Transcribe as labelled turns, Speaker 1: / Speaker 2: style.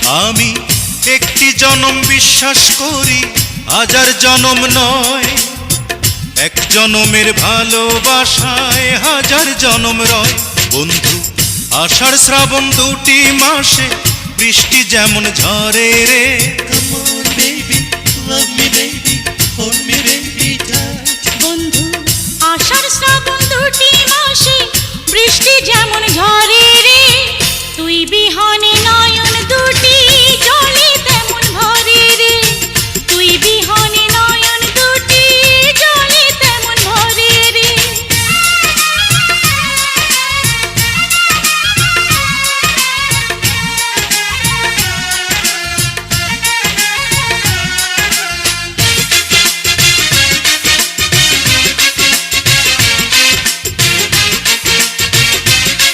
Speaker 1: আমি একটি জনম বিশ্বাস করি, হাজার জনম নয়। এক জনমের ভালোবাসায় হাজার জনম রয়। বন্ধু, আষাঢ় শ্রাবণ দুটি মাসে বৃষ্টি যেমন ঝরে রে।
Speaker 2: Come on baby, love me baby, hold me